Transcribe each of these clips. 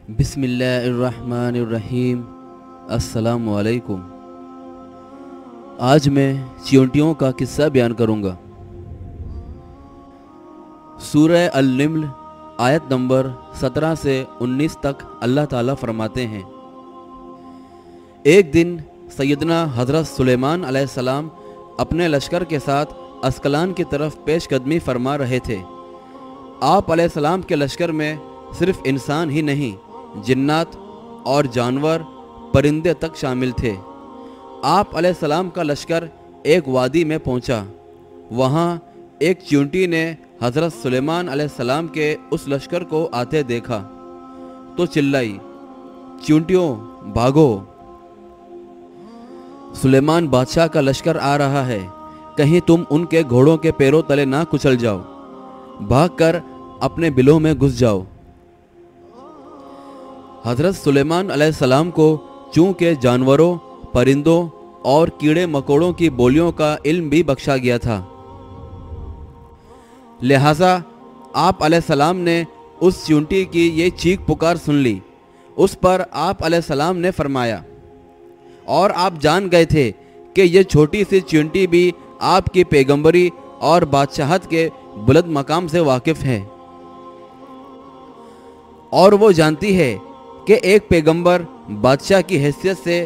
بسم اللہ الرحمن الرحیم۔ السلام علیکم۔ آج میں چیونٹیوں کا قصہ بیان کروں گا۔ سورہ النمل آیت نمبر 17 سے 19 تک اللہ تعالیٰ فرماتے ہیں، ایک دن سیدنا حضرت سلیمان علیہ السلام اپنے لشکر کے ساتھ اسکلان کی طرف پیش قدمی فرما رہے تھے۔ آپ علیہ السلام کے لشکر میں صرف انسان ہی نہیں، جنات اور جانور پرندے تک شامل تھے۔ آپ علیہ السلام کا لشکر ایک وادی میں پہنچا۔ وہاں ایک چیونٹی نے حضرت سلیمان علیہ السلام کے اس لشکر کو آتے دیکھا تو چلائی، چیونٹیوں بھاگو، سلیمان بادشاہ کا لشکر آ رہا ہے، کہیں تم ان کے گھوڑوں کے پیروں تلے نہ کچل جاؤ، بھاگ کر اپنے بلوں میں گھس جاؤ۔ حضرت سلیمان علیہ السلام کو چونکہ جانوروں، پرندوں اور کیڑے مکوڑوں کی بولیوں کا علم بھی بخشا گیا تھا، لہٰذا آپ علیہ السلام نے اس چیونٹی کی یہ چیخ پکار سن لی۔ اس پر آپ علیہ السلام نے فرمایا، اور آپ جان گئے تھے کہ یہ چھوٹی سی چیونٹی بھی آپ کی پیغمبری اور بادشاہت کے بلند مقام سے واقف ہے، اور وہ جانتی ہے کہ ایک پیغمبر بادشاہ کی حیثیت سے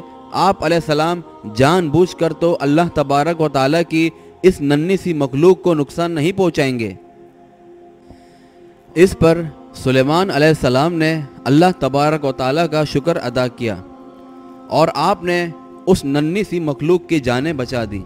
آپ علیہ السلام جان بوجھ کر تو اللہ تبارک و تعالیٰ کی اس ننھی سی مخلوق کو نقصان نہیں پہنچائیں گے۔ اس پر سلیمان علیہ السلام نے اللہ تبارک و تعالیٰ کا شکر ادا کیا، اور آپ نے اس ننھی سی مخلوق کی جانیں بچا دی۔